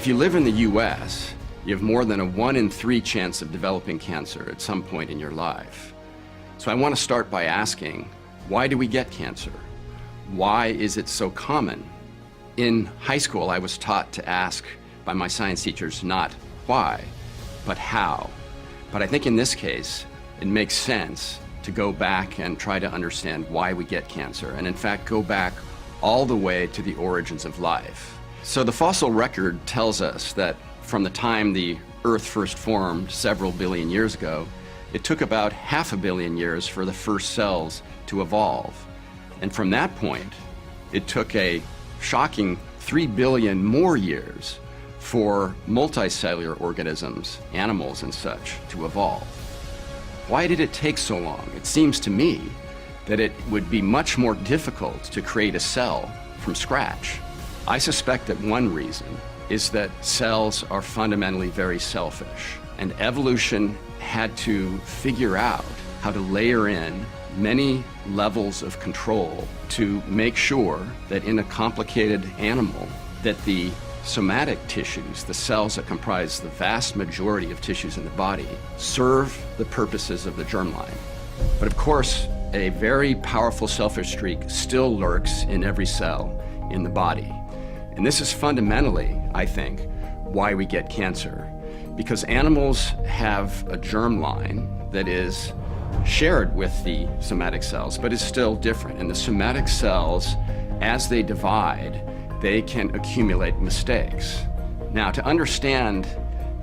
If you live in the US, you have more than a 1 in 3 chance of developing cancer at some point in your life. So I want to start by asking, why do we get cancer? Why is it so common? In high school, I was taught to ask by my science teachers not why, but how. But I think in this case, it makes sense to go back and try to understand why we get cancer, and in fact go back all the way to the origins of life. So the fossil record tells us that from the time the Earth first formed several billion years ago, it took about 500 million years for the first cells to evolve. And from that point, it took a shocking 3 billion more years for multicellular organisms, animals and such, to evolve. Why did it take so long? It seems to me that it would be much more difficult to create a cell from scratch. I suspect that one reason is that cells are fundamentally very selfish, and evolution had to figure out how to layer in many levels of control to make sure that in a complicated animal that the somatic tissues, the cells that comprise the vast majority of tissues in the body, serve the purposes of the germline. But of course, a very powerful selfish streak still lurks in every cell in the body. And this is fundamentally, I think, why we get cancer. Because animals have a germline that is shared with the somatic cells, but is still different. And the somatic cells, as they divide, they can accumulate mistakes. Now, to understand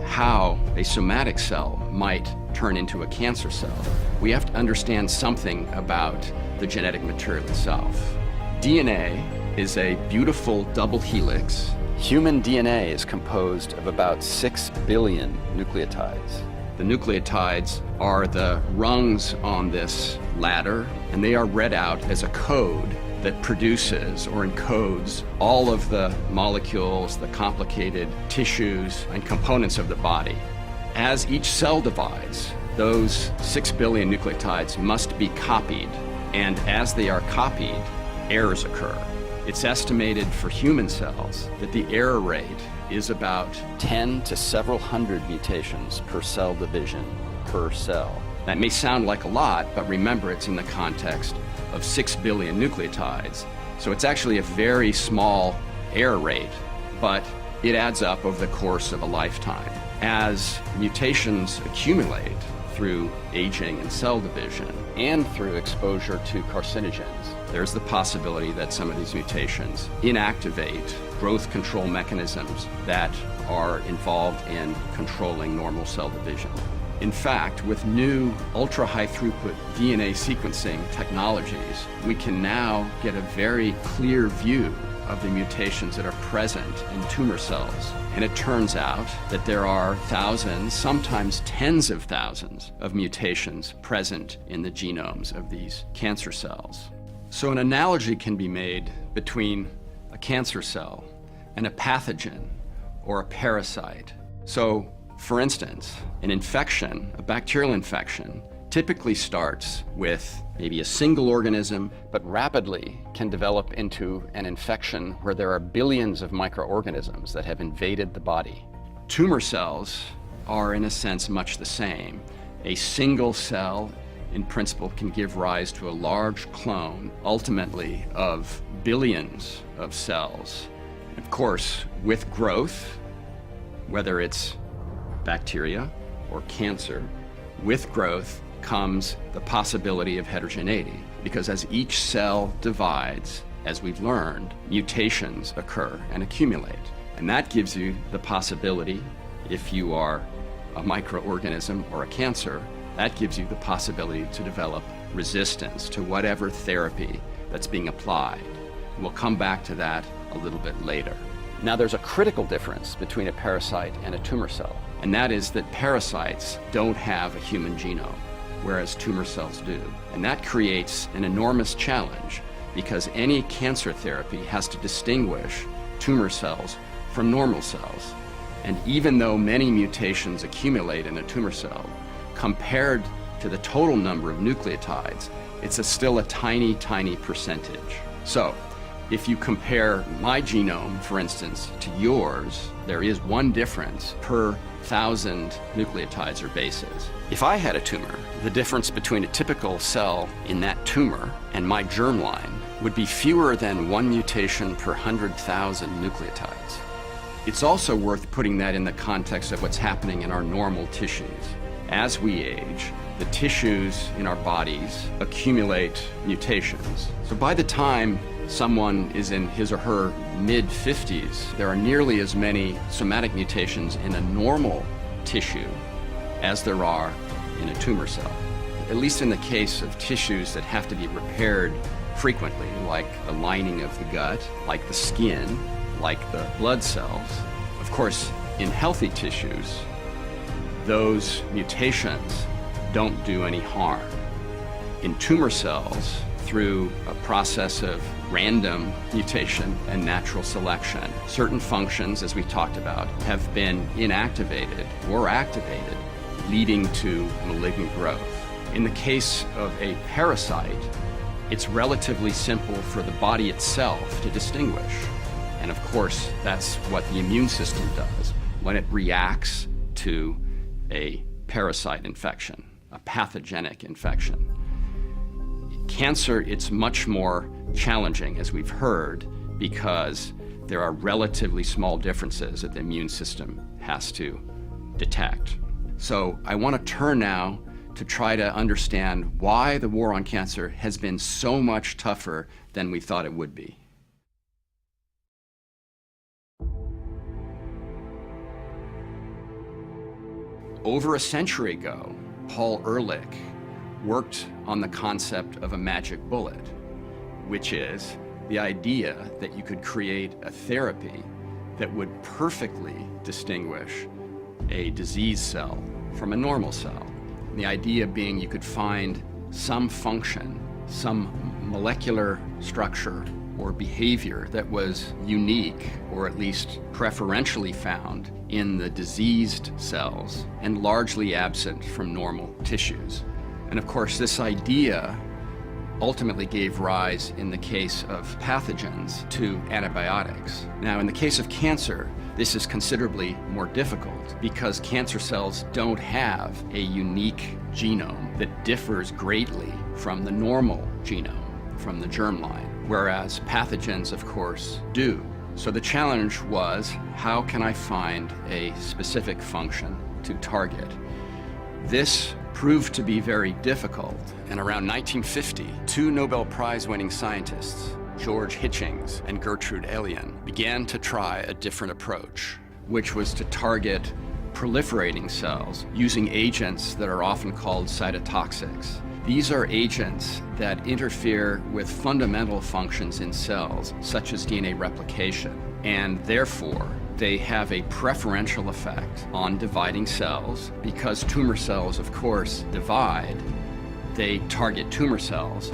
how a somatic cell might turn into a cancer cell, we have to understand something about the genetic material itself. DNA is a beautiful double helix. Human DNA is composed of about 6 billion nucleotides. The nucleotides are the rungs on this ladder, and they are read out as a code that produces or encodes all of the molecules, the complicated tissues and components of the body. As each cell divides, those 6 billion nucleotides must be copied, and as they are copied, errors occur. It's estimated for human cells that the error rate is about 10 to several hundred mutations per cell division per cell. That may sound like a lot, but remember it's in the context of 6 billion nucleotides. So it's actually a very small error rate, but it adds up over the course of a lifetime. As mutations accumulate through aging and cell division and through exposure to carcinogens, there's the possibility that some of these mutations inactivate growth control mechanisms that are involved in controlling normal cell division. In fact, with new ultra-high throughput DNA sequencing technologies, we can now get a very clear view of the mutations that are present in tumor cells. And it turns out that there are thousands, sometimes tens of thousands of mutations present in the genomes of these cancer cells. So an analogy can be made between a cancer cell and a pathogen or a parasite. So, for instance, an infection, a bacterial infection, typically starts with maybe a single organism, but rapidly can develop into an infection where there are billions of microorganisms that have invaded the body. Tumor cells are, in a sense, much the same. A single cell, in principle, can give rise to a large clone, ultimately, of billions of cells. Of course, with growth, whether it's bacteria or cancer, with growth comes the possibility of heterogeneity, because as each cell divides, as we've learned, mutations occur and accumulate. And that gives you the possibility, if you are a microorganism or a cancer, that gives you the possibility to develop resistance to whatever therapy that's being applied. And we'll come back to that a little bit later. Now, there's a critical difference between a parasite and a tumor cell, and that is that parasites don't have a human genome, whereas tumor cells do. And that creates an enormous challenge, because any cancer therapy has to distinguish tumor cells from normal cells. And even though many mutations accumulate in a tumor cell, compared to the total number of nucleotides, it's still a tiny, tiny percentage. So, If you compare my genome, for instance, to yours, there is one difference per 1,000 nucleotides or bases. If I had a tumor, the difference between a typical cell in that tumor and my germline would be fewer than one mutation per 100,000 nucleotides. It's also worth putting that in the context of what's happening in our normal tissues. As we age, the tissues in our bodies accumulate mutations. So by the time someone is in his or her mid-50s, there are nearly as many somatic mutations in a normal tissue as there are in a tumor cell. At least in the case of tissues that have to be repaired frequently, like the lining of the gut, like the skin, like the blood cells. Of course, in healthy tissues, those mutations don't do any harm. In tumor cells, through a process of random mutation and natural selection, certain functions, as we talked about, have been inactivated or activated, leading to malignant growth. In the case of a parasite, it's relatively simple for the body itself to distinguish. And of course, that's what the immune system does when it reacts to a parasite infection, a pathogenic infection. Cancer, it's much more challenging, as we've heard, because there are relatively small differences that the immune system has to detect. So I want to turn now to try to understand why the war on cancer has been so much tougher than we thought it would be. Over a century ago, Paul Ehrlich worked on the concept of a magic bullet, which is the idea that you could create a therapy that would perfectly distinguish a disease cell from a normal cell. The idea being you could find some function, some molecular structure or behavior that was unique, or at least preferentially found in the diseased cells and largely absent from normal tissues. And of course, this idea ultimately gave rise, in the case of pathogens, to antibiotics. Now, in the case of cancer, this is considerably more difficult because cancer cells don't have a unique genome that differs greatly from the normal genome, from the germline, whereas pathogens, of course, do. So the challenge was, how can I find a specific function to target? This proved to be very difficult, and around 1950, two Nobel Prize-winning scientists, George Hitchings and Gertrude Elion, began to try a different approach, which was to target proliferating cells using agents that are often called cytotoxics. These are agents that interfere with fundamental functions in cells, such as DNA replication, and therefore they have a preferential effect on dividing cells. Because tumor cells, of course, divide, they target tumor cells,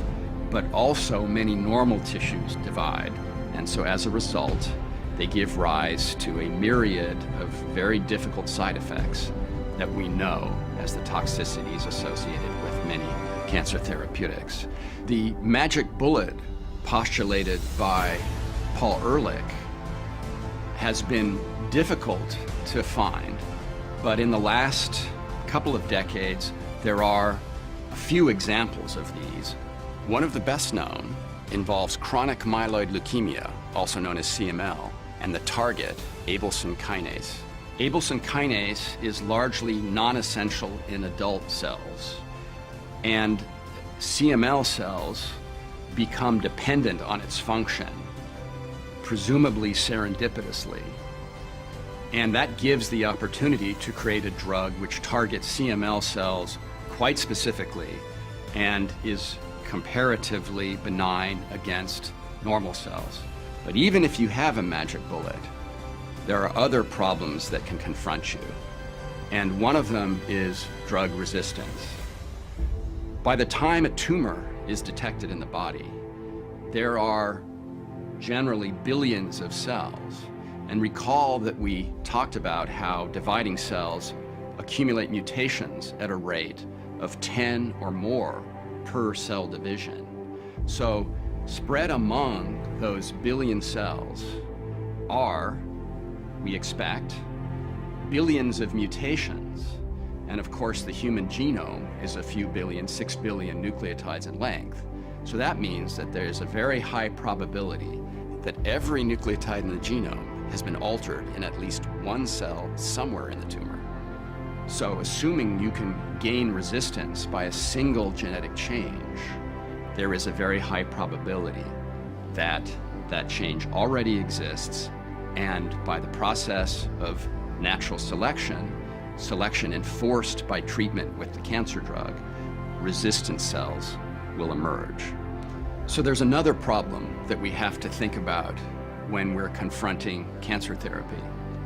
but also many normal tissues divide. And so as a result, they give rise to a myriad of very difficult side effects that we know as the toxicities associated with many cancer therapeutics. The magic bullet postulated by Paul Ehrlich has been difficult to find, but in the last couple of decades, there are a few examples of these. One of the best known involves chronic myeloid leukemia, also known as CML, and the target, Abelson kinase. Abelson kinase is largely non-essential in adult cells, and CML cells become dependent on its function, presumably serendipitously. And that gives the opportunity to create a drug which targets CML cells quite specifically and is comparatively benign against normal cells. But even if you have a magic bullet, there are other problems that can confront you. And one of them is drug resistance. By the time a tumor is detected in the body, there are generally billions of cells. And recall that we talked about how dividing cells accumulate mutations at a rate of 10 or more per cell division. So spread among those billion cells are, we expect, billions of mutations. And of course, the human genome is a few billion, 6 billion nucleotides in length. So that means that there's a very high probability that every nucleotide in the genome has been altered in at least one cell somewhere in the tumor. So assuming you can gain resistance by a single genetic change, there is a very high probability that that change already exists, and by the process of natural selection, selection enforced by treatment with the cancer drug, resistant cells will emerge. So there's another problem that we have to think about when we're confronting cancer therapy.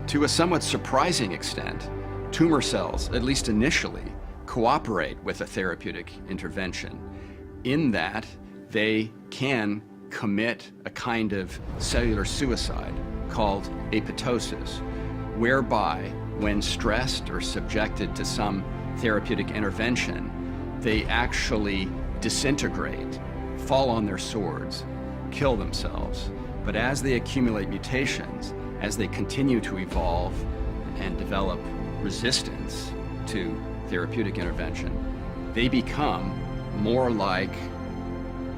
To a somewhat surprising extent, tumor cells, at least initially, cooperate with a therapeutic intervention in that they can commit a kind of cellular suicide called apoptosis, whereby when stressed or subjected to some therapeutic intervention, they actually disintegrate, fall on their swords, kill themselves. But as they accumulate mutations, as they continue to evolve and develop resistance to therapeutic intervention, they become more like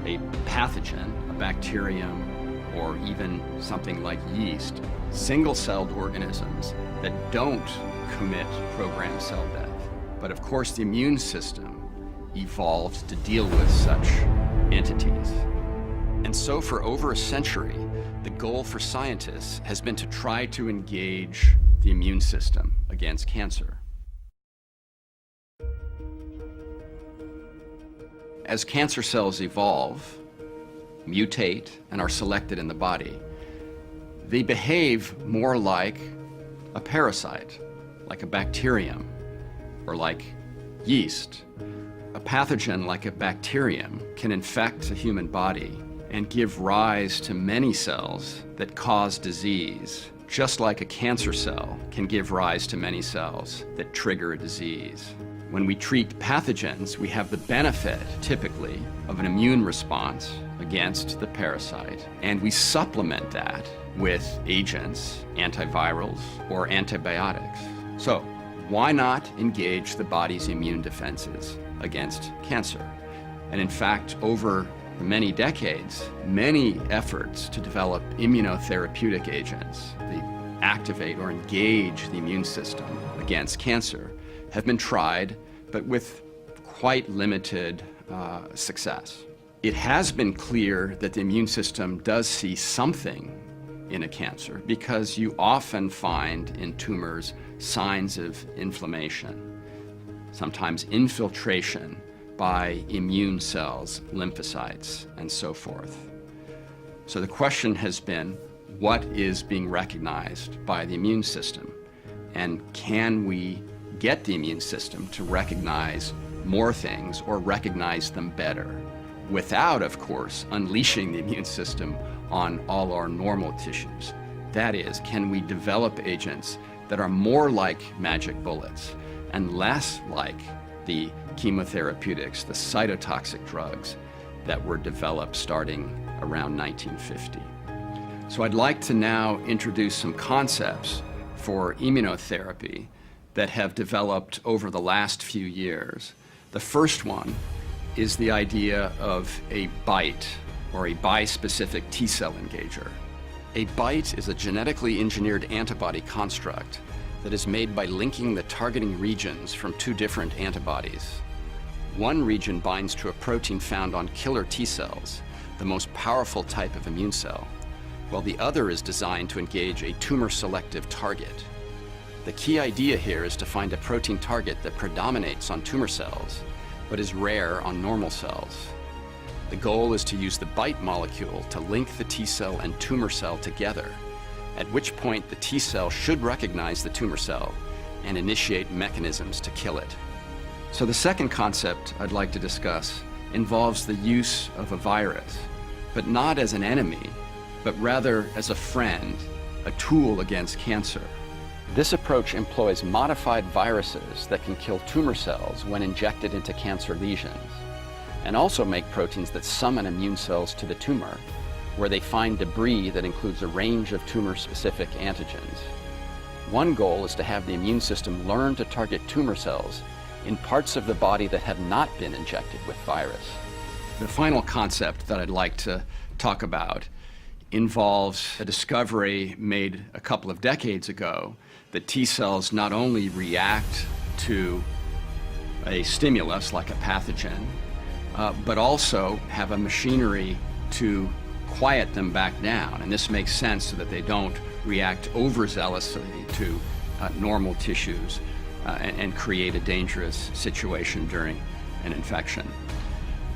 a pathogen, a bacterium, or even something like yeast, single-celled organisms that don't commit programmed cell death. But of course, the immune system evolved to deal with such entities. And so for over a century, the goal for scientists has been to try to engage the immune system against cancer. As cancer cells evolve, mutate, and are selected in the body, they behave more like a parasite, like a bacterium, or like yeast. A pathogen like a bacterium can infect a human body and give rise to many cells that cause disease, just like a cancer cell can give rise to many cells that trigger a disease. When we treat pathogens, we have the benefit, typically, of an immune response against the parasite, and we supplement that with agents, antivirals, or antibiotics. So, why not engage the body's immune defenses against cancer? And in fact, over many decades, many efforts to develop immunotherapeutic agents that activate or engage the immune system against cancer have been tried, but with quite limited success. It has been clear that the immune system does see something in a cancer because you often find in tumors signs of inflammation, sometimes infiltration by immune cells, lymphocytes, and so forth. So the question has been, what is being recognized by the immune system? And can we get the immune system to recognize more things or recognize them better without, of course, unleashing the immune system on all our normal tissues? That is, can we develop agents that are more like magic bullets and less like the chemotherapeutics, the cytotoxic drugs that were developed starting around 1950? So I'd like to now introduce some concepts for immunotherapy that have developed over the last few years. The first one is the idea of a BiTE, or a bispecific T-cell engager. A BiTE is a genetically engineered antibody construct that is made by linking the targeting regions from two different antibodies. One region binds to a protein found on killer T-cells, the most powerful type of immune cell, while the other is designed to engage a tumor-selective target. The key idea here is to find a protein target that predominates on tumor cells, but is rare on normal cells. The goal is to use the BiTE molecule to link the T-cell and tumor cell together, at which point the T-cell should recognize the tumor cell and initiate mechanisms to kill it. So the second concept I'd like to discuss involves the use of a virus, but not as an enemy, but rather as a friend, a tool against cancer. This approach employs modified viruses that can kill tumor cells when injected into cancer lesions, and also make proteins that summon immune cells to the tumor, where they find debris that includes a range of tumor-specific antigens. One goal is to have the immune system learn to target tumor cells in parts of the body that have not been injected with virus. The final concept that I'd like to talk about involves a discovery made a couple of decades ago that T cells not only react to a stimulus like a pathogen, but also have a machinery to quiet them back down. And this makes sense so that they don't react overzealously to normal tissues and create a dangerous situation during an infection.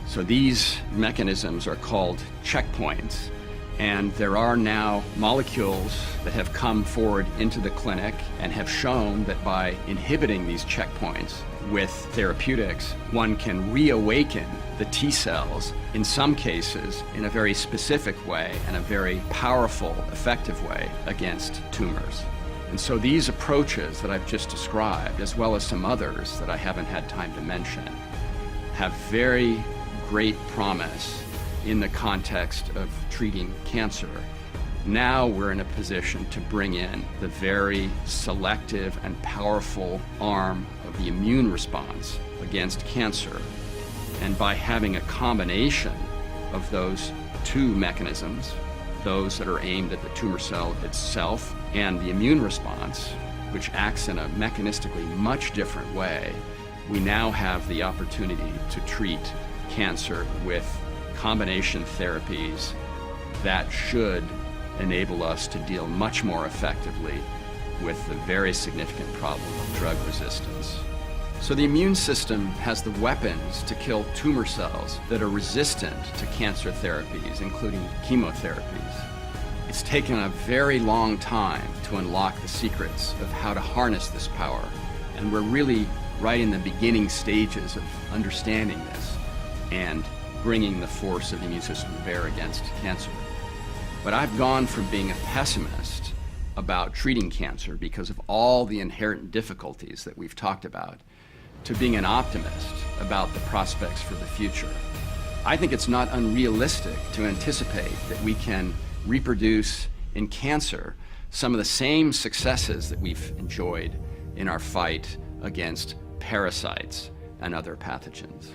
So these mechanisms are called checkpoints, and there are now molecules that have come forward into the clinic and have shown that by inhibiting these checkpoints with therapeutics, one can reawaken the T cells, in some cases in a very specific way and a very powerful, effective way against tumors. And so these approaches that I've just described, as well as some others that I haven't had time to mention, have very great promise in the context of treating cancer. Now we're in a position to bring in the very selective and powerful arm of the immune response against cancer. And by having a combination of those two mechanisms, those that are aimed at the tumor cell itself and the immune response, which acts in a mechanistically much different way, we now have the opportunity to treat cancer with combination therapies that should enable us to deal much more effectively with the very significant problem of drug resistance. So the immune system has the weapons to kill tumor cells that are resistant to cancer therapies, including chemotherapies. It's taken a very long time to unlock the secrets of how to harness this power, and we're really right in the beginning stages of understanding this and bringing the force of the immune system to bear against cancer. But I've gone from being a pessimist about treating cancer because of all the inherent difficulties that we've talked about, to being an optimist about the prospects for the future. I think it's not unrealistic to anticipate that we can reproduce in cancer some of the same successes that we've enjoyed in our fight against parasites and other pathogens.